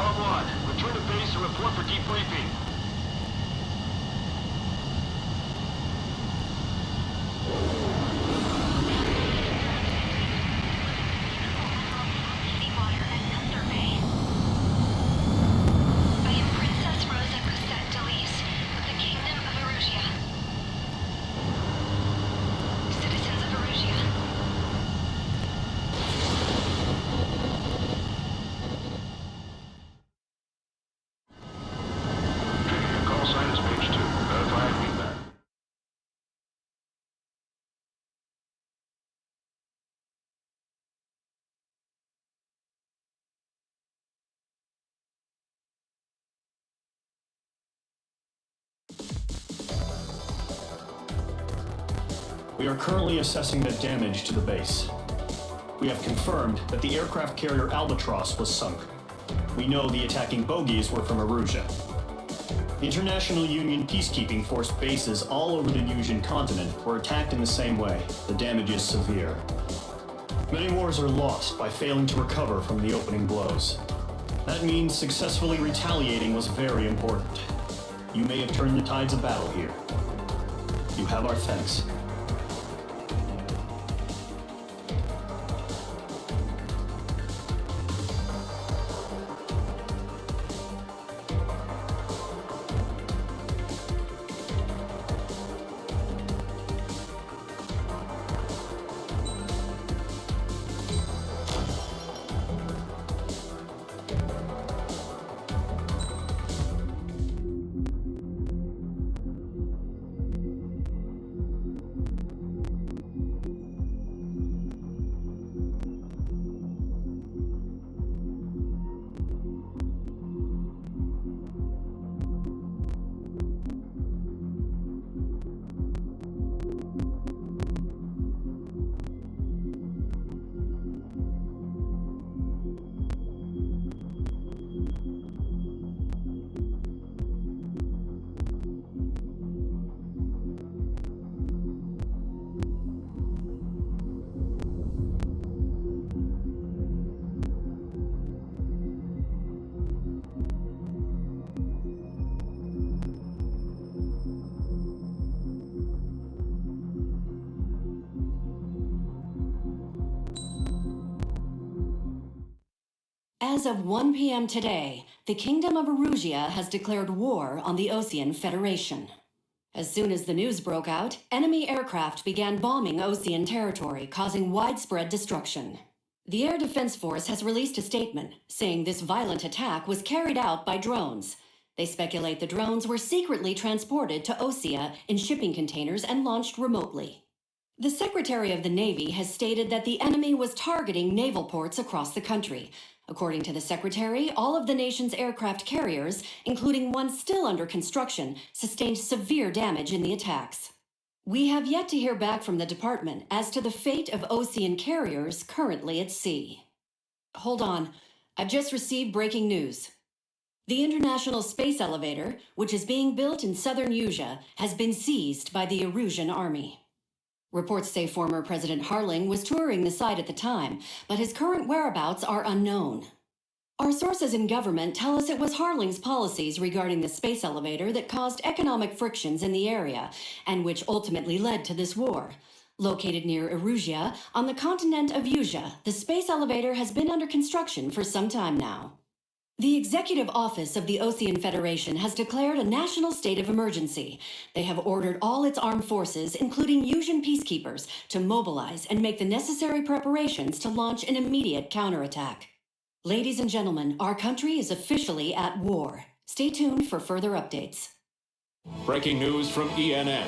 One, return to base and report for debriefing. Seawater and Thunder Bay. I am Princess Rosa Cosette Delise of the Kingdom of Erusia. Citizens of Erusia. Call sign is page 2. Verify and read that. We are currently assessing the damage to the base. We have confirmed that the aircraft carrier Albatross was sunk. We know the attacking bogies were from Erusia. The International Union peacekeeping force bases all over the Yusian continent were attacked in the same way. The damage is severe. Many wars are lost by failing to recover from the opening blows. That means successfully retaliating was very important. You may have turned the tides of battle here. You have our thanks. As of 1 p.m. today, the Kingdom of Erusia has declared war on the Osean Federation. As soon as the news broke out, enemy aircraft began bombing Osean territory, causing widespread destruction. The Air Defense Force has released a statement saying this violent attack was carried out by drones. They speculate the drones were secretly transported to Osea in shipping containers and launched remotely. The Secretary of the Navy has stated that the enemy was targeting naval ports across the country. According to the Secretary, all of the nation's aircraft carriers, including one still under construction, sustained severe damage in the attacks. We have yet to hear back from the department as to the fate of Osean carriers currently at sea. Hold on, I've just received breaking news. The International Space Elevator, which is being built in southern Yusia, has been seized by the Erusian army. Reports say former President Harling was touring the site at the time, but his current whereabouts are unknown. Our sources in government tell us it was Harling's policies regarding the space elevator that caused economic frictions in the area, and which ultimately led to this war. Located near Erusia, on the continent of Yusia, the space elevator has been under construction for some time now. The Executive Office of the Osean Federation has declared a national state of emergency. They have ordered all its armed forces, including Yusian peacekeepers, to mobilize and make the necessary preparations to launch an immediate counterattack. Ladies and gentlemen, our country is officially at war. Stay tuned for further updates. Breaking news from ENN.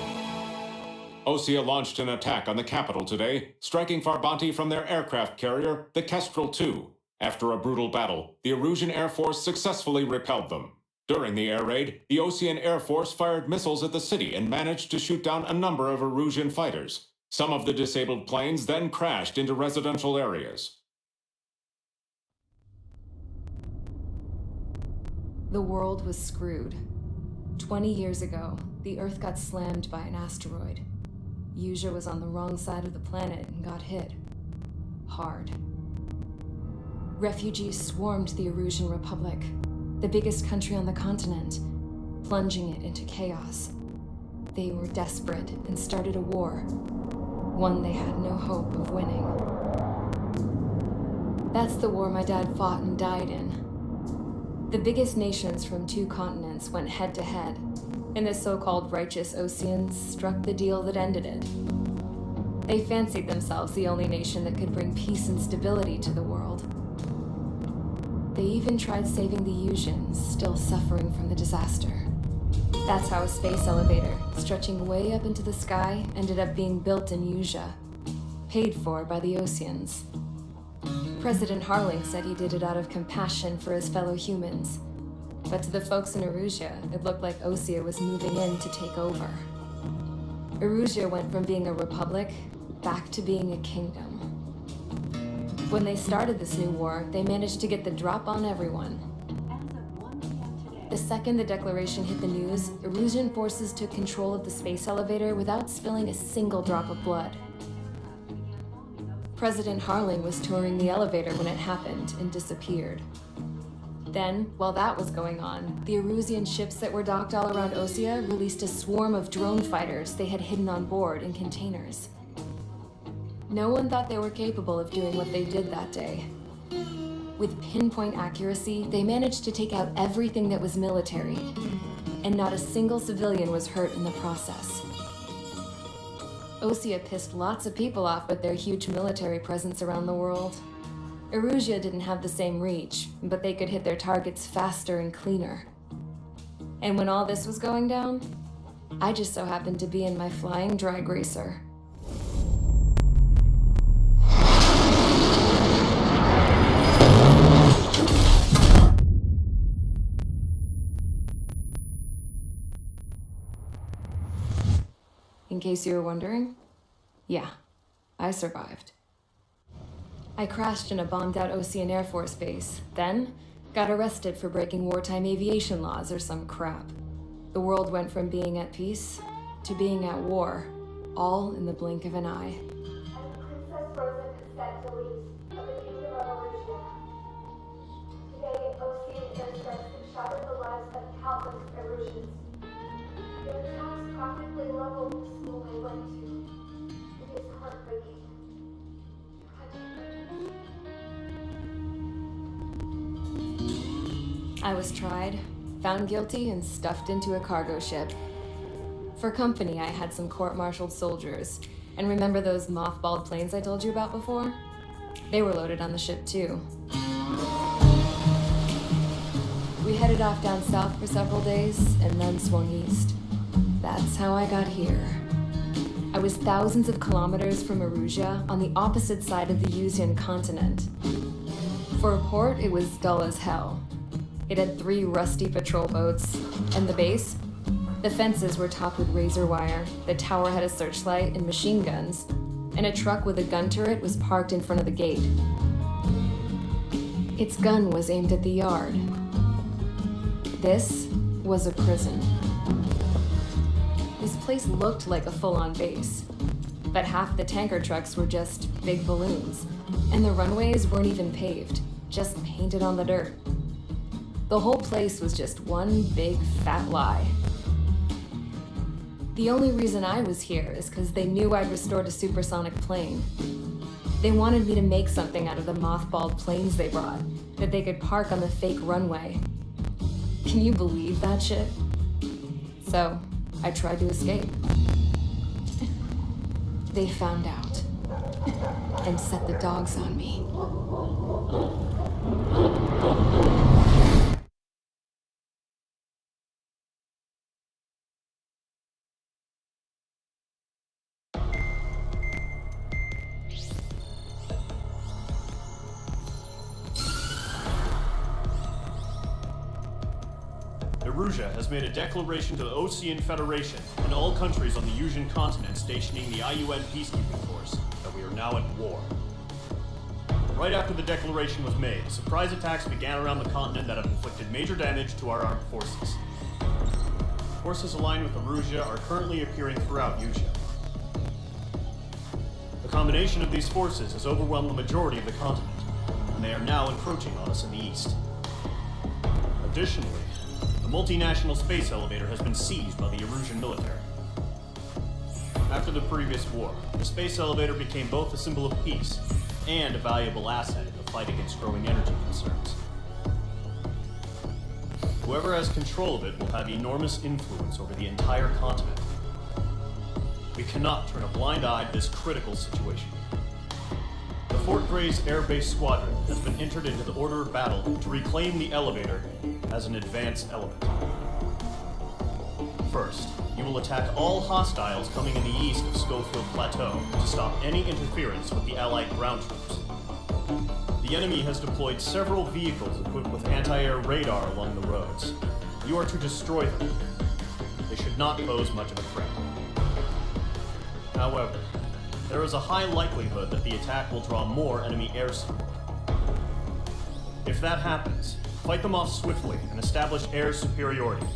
Osea launched an attack on the capital today, striking Farbanti from their aircraft carrier, the Kestrel II. After a brutal battle, the Erusian Air Force successfully repelled them. During the air raid, the Osean Air Force fired missiles at the city and managed to shoot down a number of Erusian fighters. Some of the disabled planes then crashed into residential areas. The world was screwed. 20 years ago, the Earth got slammed by an asteroid. Yusia was on the wrong side of the planet and got hit. Hard. Refugees swarmed the Erusian Republic, the biggest country on the continent, plunging it into chaos. They were desperate and started a war, one they had no hope of winning. That's the war my dad fought and died in. The biggest nations from 2 continents went head-to-head, and the so-called righteous Oseans struck the deal that ended it. They fancied themselves the only nation that could bring peace and stability to the world. They even tried saving the Usians, still suffering from the disaster. That's how a space elevator, stretching way up into the sky, ended up being built in Usea, paid for by the Oseans. President Harling said he did it out of compassion for his fellow humans, but to the folks in Erusia, it looked like Osea was moving in to take over. Erusia went from being a republic back to being a kingdom. When they started this new war, they managed to get the drop on everyone. The second the declaration hit the news, Erusian forces took control of the space elevator without spilling a single drop of blood. President Harling was touring the elevator when it happened and disappeared. Then, while that was going on, the Erusian ships that were docked all around Osea released a swarm of drone fighters they had hidden on board in containers. No one thought they were capable of doing what they did that day. With pinpoint accuracy, they managed to take out everything that was military, and not a single civilian was hurt in the process. Osea pissed lots of people off with their huge military presence around the world. Erusia didn't have the same reach, but they could hit their targets faster and cleaner. And when all this was going down, I just so happened to be in my flying drag racer. In case you were wondering, yeah, I survived. I crashed in a bombed-out Osean Air Force base, then got arrested for breaking wartime aviation laws or some crap. The world went from being at peace to being at war, all in the blink of an eye. I'm Princess Rosa Cassette of the Kingdom of Erusia. Today, Osean airstrikes have shattered the lives of countless Erusians. Their attacks practically leveled the school they went to. It is heartbreaking. I was tried, found guilty, and stuffed into a cargo ship. For company, I had some court-martialed soldiers. And remember those mothballed planes I told you about before? They were loaded on the ship too. We headed off down south for several days, and then swung east. That's how I got here. I was thousands of kilometers from Erusia, on the opposite side of the Usian continent. For a port, it was dull as hell. It had 3 rusty patrol boats, and the base? The fences were topped with razor wire, the tower had a searchlight and machine guns, and a truck with a gun turret was parked in front of the gate. Its gun was aimed at the yard. This was a prison. This place looked like a full-on base, but half the tanker trucks were just big balloons, and the runways weren't even paved, just painted on the dirt. The whole place was just one big fat lie. The only reason I was here is because they knew I'd restored a supersonic plane. They wanted me to make something out of the mothballed planes they brought, that they could park on the fake runway. Can you believe that shit? So, I tried to escape. They found out, and set the dogs on me. Erusia has made a declaration to the Osean Federation and all countries on the Usian continent stationing the IUN peacekeeping force that we are now at war. Right after the declaration was made, surprise attacks began around the continent that have inflicted major damage to our armed forces. Forces aligned with Erusia are currently appearing throughout Usea. The combination of these forces has overwhelmed the majority of the continent. and they are now encroaching on us in the east. Additionally, the multinational space elevator has been seized by the Erusian military. After the previous war, the space elevator became both a symbol of peace and a valuable asset in the fight against growing energy concerns. Whoever has control of it will have enormous influence over the entire continent. We cannot turn a blind eye to this critical situation. The Fort Gray's Air Base Squadron has been entered into the order of battle to reclaim the elevator as an advance element. First, you will attack all hostiles coming in the east of Schofield Plateau to stop any interference with the Allied ground troops. The enemy has deployed several vehicles equipped with anti-air radar along the roads. You are to destroy them. They should not pose much of a threat. However, there is a high likelihood that the attack will draw more enemy air support. If that happens, fight them off swiftly and establish air superiority.